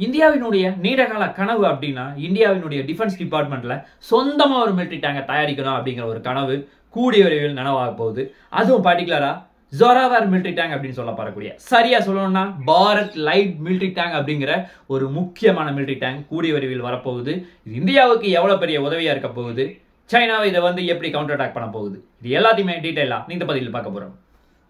இந்தியாவினுடைய நீண்டகால கனவு அப்படின்னா இந்தியாவினுடைய டிஃபென்ஸ் டிபார்ட்மெண்ட்ல சொந்தமா ஒரு மிலிட்டரி டேங்கை தயாரிக்கணும் அப்படிங்கிற ஒரு கனவு கூடிய விரைவில் நனவாக போகுது. அதுவும் பர்டிகுலரா ஜோராவர் மிலிட்டரி டேங்க் அப்படின்னு சொல்லப்படக்கூடிய, சரியா சொல்லணும்னா பாரத் லைட் மிலிட்டரி டேங்க் அப்படிங்கிற ஒரு முக்கியமான மிலிட்டரி டேங்க் கூடிய விரைவில் வரப்போகுது. இது இந்தியாவுக்கு எவ்வளவு பெரிய உதவியா இருக்க போகுது, சைனாவை இதை எப்படி கவுண்டர் அட்டாக் பண்ண போகுது, இது எல்லாத்தையுமே டீடைலா இந்த பதிவில் பார்க்க போறோம்.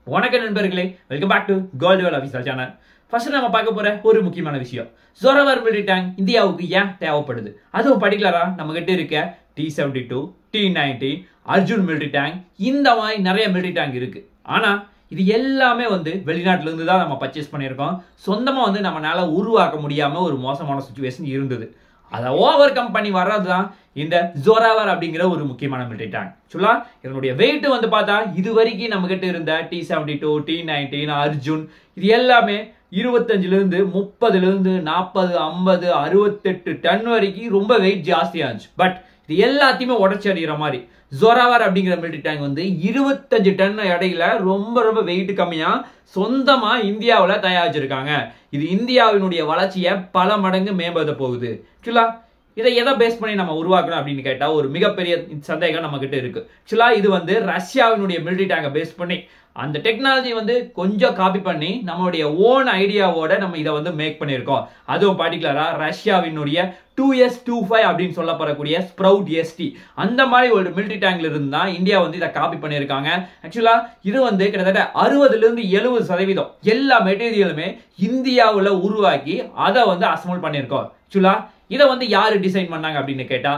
வணக்கம் நண்பர்களே, welcome back to gold Vel official channel. First நம்ம பார்க்க போற ஒரு முக்கியமான விஷயம், ஜோராவர் மிலிட்டரி டேங்க் இந்தியாவுக்கு ஏன் தேவைப்படுது. அதுவும் பர்டிகுலரா நம்ம கிட்ட இருக்க T-72, T-90, Arjun military tank, இந்த மாதிரி நிறைய மிலிட்டரி டேங்க் இருக்கு. ஆனா இது எல்லாமே வெளிநாட்டுல இருந்து தான் நம்ம பர்ச்சேஸ் பண்ணியிருக்கோம். சொந்தமா நம்மளால உருவாக்க முடியாம ஒரு மோசமான சிச்சுவேஷன் இருந்தது. அதை ஓவர் கம் பண்ணி வர்றதுதான் இந்த ஜோராவர் அப்படிங்கிற ஒரு முக்கியமான மிலிட்டரி டேங்க். சொல்லா இதனுடைய வெயிட் பார்த்தா இது வரைக்கும் நம்ம கிட்ட இருந்த T-72, T-90, அர்ஜுன் இது எல்லாமே 25 30 40 50 68 டன் வரைக்கும் ரொம்ப வெயிட் ஜாஸ்தியா இருந்துச்சு. பட் இது எல்லாத்தையுமே உடச்சி அடிக்கிற மாதிரி ஜோராவர் அப்படிங்கிற மிலிட்டரி டேங்க் 25 டன் எடையில ரொம்ப வெயிட் கம்மியா சொந்தமா இந்தியாவில் தயாரிச்சிருக்காங்க. இது இந்தியாவினுடைய வளர்ச்சியை பல மடங்கு மேம்படுத்த போகுது. இதை எதை பேஸ் பண்ணி நம்ம உருவாக்கணும் அப்படின்னு கேட்டா ஒரு மிகப்பெரிய சந்தேகம் நம்ம கிட்ட இருக்கு. இது ரஷ்யாவினுடைய மிலிட்டரி டேங்கை பேஸ் பண்ணி அந்த டெக்னாலஜி கொஞ்சம் காப்பி பண்ணி நம்மளுடைய ஓன் ஐடியாவோட நம்ம இதை மேக் பண்ணியிருக்கோம். அதுவும் பர்டிகுலரா ரஷ்யாவினுடைய 2S-25 அப்படின்னு சொல்லப்படக்கூடிய ஸ்ப்ரவுட் ST அந்த மாதிரி ஒரு மிலிட்டரி டேங்க்ல இருந்து தான் இந்தியா இதை காப்பி பண்ணியிருக்காங்க. ஆக்சுவலா இது கிட்டத்தட்ட 60-70% எல்லா மெட்டீரியலுமே இந்தியாவில் உருவாக்கி அதை அசம்பிள் பண்ணியிருக்கோம். ஆக்சுவலா இதை யாரு டிசைன் பண்ணாங்க அப்படின்னு கேட்டா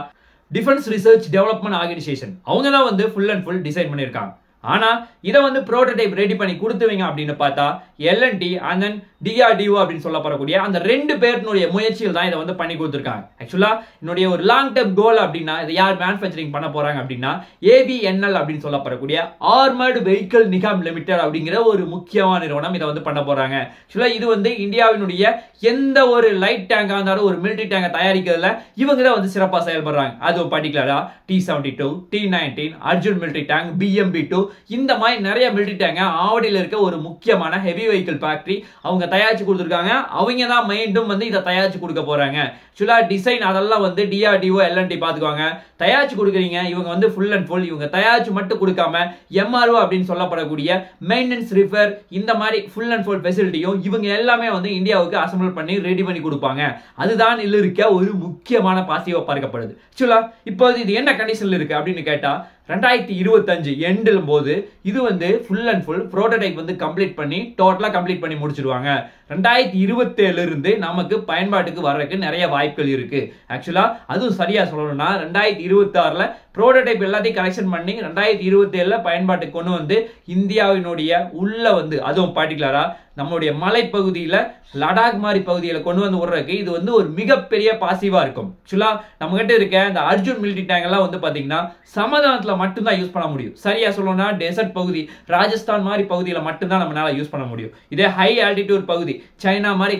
டிஃபென்ஸ் ரிசர்ச் டெவலப்மெண்ட் ஆர்கனைசேஷன் அவங்க தான் ஃபுல் அண்ட் ஃபுல் டிசைன் பண்ணியிருக்காங்க. ஆனா இதை புரோட்டோடைப் ரெடி பண்ணி கொடுத்துவீங்க அப்படின்னு பார்த்தா L&T and then DRDO அப்படின்னு சொல்லப்படக்கூடிய அந்த ரெண்டு பேருடைய முயற்சிகள் தான் இதை பண்ணி கொடுத்துருக்காங்க. ஆக்சுவலா என்னுடைய ஒரு லாங் டேர்ம் கோல் அப்படின்னா இதை யார் மேனுஃபேக்சரிங் பண்ண போறாங்க அப்படின்னா ABNL அப்படின்னு சொல்லப்படக்கூடிய ஆர்மர்டு வெஹிக்கிள் நிகாம் லிமிடெட் அப்படிங்கிற ஒரு முக்கியமான நிறுவனம் இதை பண்ண போறாங்க. ஆக்சுவலா இது இந்தியாவினுடைய எந்த ஒரு லைட் டேங்கா இருந்தாலும் ஒரு மிலிட்டரி டேங்கை தயாரிக்கிறதுல இவங்க தான் சிறப்பாக செயல்படுறாங்க. அதுவும் பர்டிகுலரா T-72, T-90, Arjun military tank, BMP-2 இந்த மாதிரி நிறைய மிலிட்டரி டேங்க ஆவடியில் இருக்க ஒரு முக்கியமான ஹெவி வெஹிக்கிள் ஃபேக்டரி அவங்க தயாரிச்சு கொடுத்துருக்காங்க. அவங்க தான் மீண்டும் இதை தயாரிச்சு கொடுக்க போறாங்க. ஆக்சுவலா டிசைன் அதெல்லாம் DRDO L&T பாத்துக்குவாங்க. தயாரிச்சு கொடுக்குறீங்க இவங்க ஃபுல் அண்ட் ஃபுல் இவங்க தயாரிச்சு மட்டும் கொடுக்காம MRO அப்படின்னு சொல்லப்படக்கூடிய மெயின்டெனன்ஸ் ரிப்பேர் இந்த மாதிரி ஃபுல் அண்ட் ஃபுல் ஃபெசிலிட்டியும் இவங்க எல்லாமே இந்தியாவுக்கு அசம்பிள் பண்ணி ரெடி பண்ணி கொடுப்பாங்க. அதுதான் இதுல இருக்க ஒரு முக்கியமான பாசிட்டிவா பார்க்கப்படுது. ஆக்சுவலா இப்போ இது என்ன கண்டிஷன்ல இருக்கு அப்படின்னு கேட்டா 2025 எண்டிலும் போது இது full and full prototype complete பண்ணி டோட்டலா கம்ப்ளீட் பண்ணி முடிச்சிருவாங்க. 2027 இருந்து நமக்கு பயன்பாட்டுக்கு வர்றதுக்கு நிறைய வாய்ப்புகள் இருக்கு. ஆக்சுவலா அதுவும் சரியா சொல்லணும்னா 2026ல புரோட்டோடைப் எல்லாத்தையும் கரெக்ஷன் பண்ணி 2027ல பயன்பாட்டுக்கு கொண்டு இந்தியாவினுடைய உள்ள அதுவும் பர்டிகுலரா நம்மளுடைய மலைப்பகுதியில லடாக் மாதிரி பகுதியில கொண்டு விடுறதுக்கு இது ஒரு மிகப்பெரிய பாசிவா இருக்கும். ஆக்சுவலா நம்ம கிட்ட இருக்க இந்த அர்ஜுன் மிலிட்டரி டேங்க் எல்லாம் பாத்தீங்கன்னா சமதளத்துல மட்டும்தான் யூஸ் பண்ண முடியும். சரியா சொல்லணும்னா டெசர்ட் பகுதி ராஜஸ்தான் மாதிரி பகுதியில மட்டும்தான் நம்மளால யூஸ் பண்ண முடியும். இதே ஹை ஆல்டிடியூட் பகுதி சைனா மாதிரி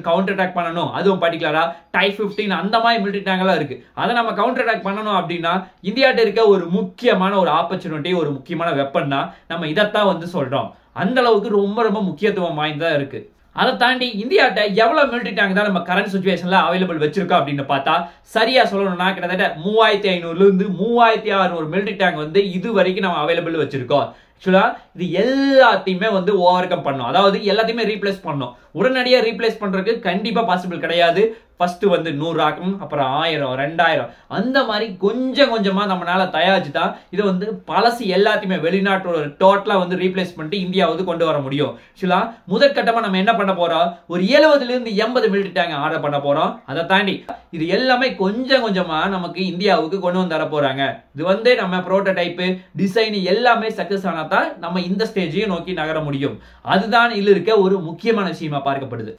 கவுண்டர் அட்டாக் பண்ணணும், அதுவும் பர்டிகுலரா Type 15 அந்த மாதிரி மிலிட்டரி டேங்க் எல்லாம் இருக்கு. அதை நம்ம கவுண்டர் அட்டாக் பண்ணணும் அப்படின்னா இந்தியாட்ட இருக்க ஒரு முக்கியமான ஒரு ஆப்பர்ச்சுனிட்டி, ஒரு முக்கியமான வெப்பன் தான் நம்ம இதைத்தான் சொல்றோம். அந்த அளவுக்கு ரொம்ப முக்கியத்துவம் வாய்ந்ததா இருக்கு. அதை தாண்டி இந்தியாட்ட எவ்வளவு மிலிட்டரி டேங்க் தான் நம்ம கரண்ட் சிச்சுவேஷன்ல அவைலபிள் வச்சிருக்கோம் அப்படின்னு பார்த்தா சரியா சொல்லணும்னா கிட்டத்தட்ட 3500 3600 மிலிட்டரி டேங்க் இது வரைக்கும் நம்ம அவைலபிள் வச்சிருக்கோம். ஆக்சுவலா இது எல்லாத்தையுமே ஓவர் கம் பண்ணும், அதாவது எல்லாத்தையுமே ரீப்ளேஸ் பண்ணும். உடனடியா ரீப்ளேஸ் பண்றதுக்கு கண்டிப்பா பாசிபிள் கிடையாது. ஃபர்ஸ்ட் 100 ஆகும், அப்புறம் 1000 2000 அந்த மாதிரி கொஞ்சம் கொஞ்சமா நம்மளால தயாரிச்சுட்டா இது பழசு எல்லாத்தையுமே வெளிநாட்டோட டோட்டலா ரீப்ளேஸ் பண்ணிட்டு இந்தியா கொண்டு வர முடியும். ஆக்சுவலா முதற்கட்டமா நம்ம என்ன பண்ண போறோம், ஒரு 70-80 மிலிட்டரி டேங்க் ஆர்டர் பண்ண போறோம். அதை தாண்டி இது எல்லாமே கொஞ்சம் கொஞ்சமா நமக்கு இந்தியாவுக்கு கொண்டு வந்து தர போறாங்க. இது நம்ம புரோட்டோடைப் டிசைன் எல்லாமே சக்சஸ் ஆனாதான் நம்ம இந்த ஸ்டேஜையும் நோக்கி நகர முடியும். அதுதான் இதுல இருக்க ஒரு முக்கியமான விஷயமா பார்க்கப்படுது.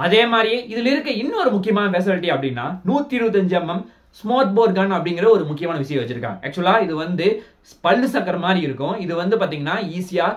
அதே மாதிரி இதுல இருக்க இன்னொரு முக்கியமான ஃபெசிலிட்டி அப்படின்னா 125 mm ஸ்மார்ட் போர் கன் அப்படிங்கிற ஒரு முக்கியமான விஷயம் வச்சிருக்காங்க. ஆக்சுவலா இது பல்லு சக்கர மாதிரி இருக்கும். இது பாத்தீங்கன்னா ஈஸியா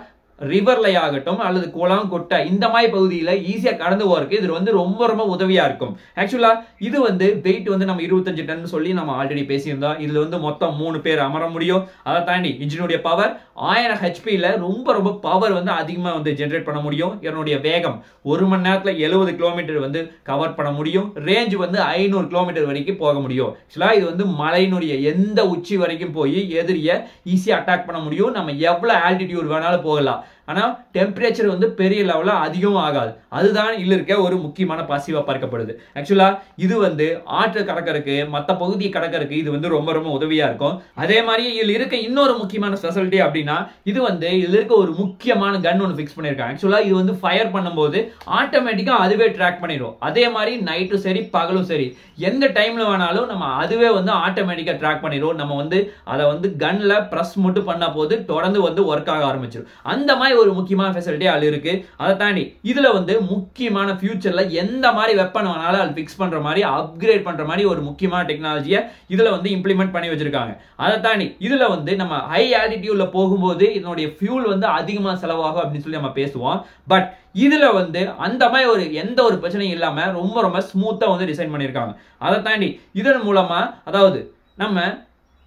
ரிவர்ல ஆகட்டும் அல்லது குளம் கொட்டை இந்த மாதிரி பகுதியில ஈஸியா கடந்து போறதுக்கு இது வந்து ரொம்ப ரொம்ப உதவியா இருக்கும். ஆக்சுவலா இது வந்து வெயிட் வந்து நம்ம 25 டன் சொல்லி நம்ம ஆல்ரெடி பேசியிருந்தோம். இதுல வந்து மொத்தம் 3 பேர் அமர முடியும். அதை தாண்டி இன்ஜினுடைய பவர் 1000 ஹெச்பில ரொம்ப ரொம்ப பவர் வந்து அதிகமா வந்து ஜெனரேட் பண்ண முடியும். இதனுடைய வேகம் 1 மணி நேரத்துல 70 கிலோமீட்டர் வந்து கவர் பண்ண முடியும். ரேஞ்ச் வந்து 500 கிலோமீட்டர் வரைக்கும் போக முடியும். ஆக்சுவலா இது வந்து மலையினுடைய எந்த உச்சி வரைக்கும் போய் எதிரிய ஈஸியா அட்டாக் பண்ண முடியும். நம்ம எவ்வளவு ஆல்டிடியூட் வேணாலும் போகலாம். ஆனா டெம்பரேச்சர் வந்து பெரிய லெவல்ல அதிகமும் ஆகாது. அதுதான் இதுல இருக்க ஒரு முக்கியமான பாசிவா பார்க்கப்படுது. ஆக்சுவலா இது வந்து ஆற்று கடற்கரைக்கு மத்த பகுதி கடற்கரைக்கு இது வந்து ரொம்ப ரொம்ப உதவியா இருக்கும். அதே மாதிரி இதுல இருக்க இன்னொரு முக்கியமான ஸ்பெஷாலிட்டி அப்படின்னா இது வந்து இதுல இருக்க ஒரு முக்கியமான கன் ஒன்று ஃபிக்ஸ் பண்ணிருக்காங்க. ஆக்சுவலா இது வந்து ஃபயர் பண்ணும்போது ஆட்டோமேட்டிக்கா அதுவே ட்ராக் பண்ணிடும். அதே மாதிரி நைட்டும் சரி பகலும் சரி எந்த டைம்ல வேணாலும் நம்ம அதுவே வந்து ஆட்டோமேட்டிக்கா ட்ராக் பண்ணிடும். நம்ம வந்து அதை வந்து கன்ல பிரஸ் மட்டும் பண்ணா போது தொடர்ந்து வந்து ஒர்க் ஆக ஆரம்பிச்சிடும். அந்த மாதிரி ஒரு முக்கியமான ஃபெசிலிட்டி அது இருக்கு. அதை தாண்டி இதுல வந்து முக்கியமான ஃபியூச்சர்ல எந்த மாதிரி வெப்பன் வேணாலும் அது ஃபிக்ஸ் பண்ற மாதிரி அப்கிரேட் பண்ற மாதிரி ஒரு முக்கியமான டெக்னாலஜியை இதுல வந்து இம்ப்ளிமெண்ட் பண்ணி வச்சிருக்காங்க. அதை தாண்டி இதுல வந்து நம்ம ஹை ஆல்டிடியூட்ல போகும்போது இதனுடைய ஃபியூல் வந்து அதிகமா செலவாகும் அப்படின்னு சொல்லி நம்ம பேசுவோம். பட் இதுல வந்து அந்த மாதிரி ஒரு எந்த ஒரு பிரச்சனையும் இல்லாம ரொம்ப ரொம்ப ஸ்மூத்தா வந்து டிசைன் பண்ணியிருக்காங்க. அதை தாண்டி இதன் மூலமா அதாவது நம்ம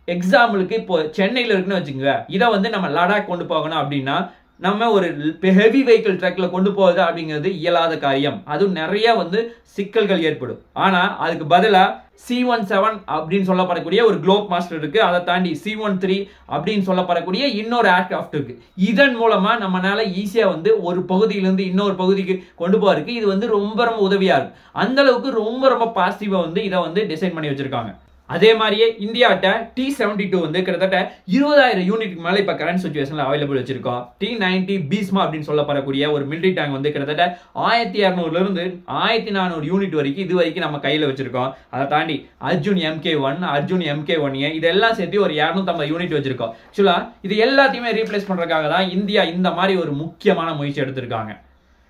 எக்ஸாம்பிளுக்கு இப்போ சென்னையில இருக்குன்னு வச்சுக்கோங்க, இதை வந்து நம்ம லடாக் கொண்டு போகணும் அப்படின்னா நம்ம ஒரு ஹெவி வெஹிக்கிள் ட்ரக்ல கொண்டு போகுது அப்படிங்கிறது இயலாத காரியம். அதுவும் நிறைய வந்து சிக்கல்கள் ஏற்படும். ஆனா அதுக்கு பதிலா C17 அப்படின்னு சொல்லப்படக்கூடிய ஒரு குளோப் மாஸ்டர் இருக்கு. அதை தாண்டி C13 அப்படின்னு சொல்லப்படக்கூடிய இன்னொரு ஏர்கிராஃப்ட் இருக்கு. இதன் மூலமா நம்மளால ஈஸியா வந்து ஒரு பகுதியிலிருந்து இன்னொரு பகுதிக்கு கொண்டு போறதுக்கு இது வந்து ரொம்ப ரொம்ப உதவியா இருக்கு. அந்த அளவுக்கு ரொம்ப ரொம்ப பாசிட்டிவா வந்து இதை வந்து டிசைன் பண்ணி வச்சிருக்காங்க. அதே மாதிரியே இந்தியாட்ட T-72 வந்து கிட்டத்தட்ட 20,000 யூனிட்டுக்கு மேல இப்ப கரண்ட் சிச்சுவேஷன்ல அவைலபிள் வச்சிருக்கோம். T-90 பீஸ்மா அப்படின்னு சொல்லப்படக்கூடிய ஒரு மிலிட்டரி டேங்க் வந்து கிட்டத்தட்ட 1200 இருந்து 1400 யூனிட் வரைக்கும் இது வரைக்கும் நம்ம கையில வச்சிருக்கோம். அதை தாண்டி அர்ஜுன் MK1, அர்ஜுன் MK1A இதெல்லாம் சேர்த்து ஒரு 250 யூனிட் வச்சிருக்கோம். ஆக்சுவலா இது எல்லாத்தையுமே ரீப்ளேஸ் பண்றதுக்காக தான் இந்தியா இந்த மாதிரி ஒரு முக்கியமான முயற்சி எடுத்திருக்காங்க.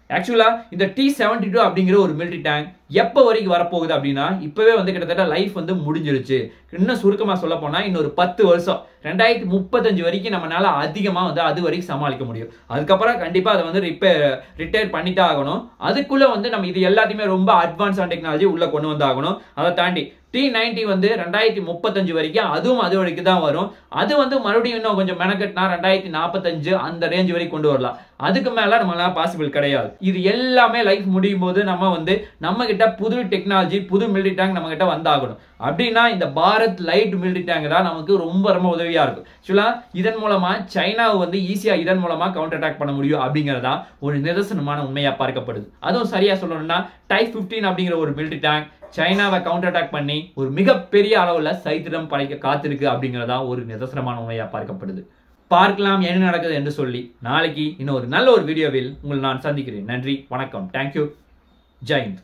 ஆக்சுவலா இந்த T-72 அப்படிங்கிற ஒரு மிலிட்டரி டேங்க் எப்போ வரைக்கும் வரப்போகுது அப்படின்னா இப்பவே வந்து கிட்டத்தட்ட லைஃப் வந்து முடிஞ்சிருச்சு. இன்னும் சுருக்கமா சொல்ல போனா இன்னொரு 10 வருஷம் 2035 வரைக்கும் நம்மளால அதிகமா வந்து அது வரைக்கும் சமாளிக்க முடியும். அதுக்கப்புறம் கண்டிப்பா அதை வந்து ரிட்டையர் பண்ணிட்டே ஆகணும். அதுக்குள்ள வந்து நம்ம இது எல்லாத்தையுமே ரொம்ப அட்வான்ஸான டெக்னாலஜி உள்ள கொண்டு வந்து ஆகணும். அதை தாண்டி T-90 வந்து 2035 வரைக்கும் அதுவும் அது வரைக்கும் தான் வரும். அது வந்து மறுபடியும் இன்னும் கொஞ்சம் மெனக்கட்டினா 2045 அந்த ரேஞ்ச் வரைக்கும் கொண்டு வரலாம். அதுக்கு மேல நம்மளால பாசிபிள் கிடையாது. இது எல்லாமே லைஃப் முடியும் போது நம்ம வந்து நம்ம கிட்ட புது டெக்னாலஜி புது மிலிட்டரி டேங்க் நம்ம கிட்ட வந்தாகணும். அப்படின்னா இந்த பாரத் லைட் மிலிட்டரி டேங்க் தான் நமக்கு ரொம்ப ரொம்ப உதவியா இருக்கும். ஆக்சுவலா இதன் மூலமா சைனாவை வந்து ஈஸியா இதன் மூலமா கவுண்டர் அட்டாக் பண்ண முடியும் அப்படிங்கறதா ஒரு நிதர்சனமான உண்மையா பார்க்கப்படுது. அதுவும் சரியா சொல்லணும்னா Type 15 அப்படிங்கிற ஒரு மிலிட்டரி டேங்க் சைனாவை கவுண்டர் அட்டாக் பண்ணி ஒரு மிகப்பெரிய அளவுல சைத்திரம் படைக்க காத்திருக்கு அப்படிங்கறதா ஒரு நிதர்சனமான உண்மையா பார்க்கப்படுது. பார்க்கலாம் என்ன நடக்குது என்று சொல்லி நாளைக்கு இன்னொரு நல்ல ஒரு வீடியோவில் உங்களை நான் சந்திக்கிறேன். நன்றி, வணக்கம், தேங்க்யூ, ஜெய் ஹிந்த்.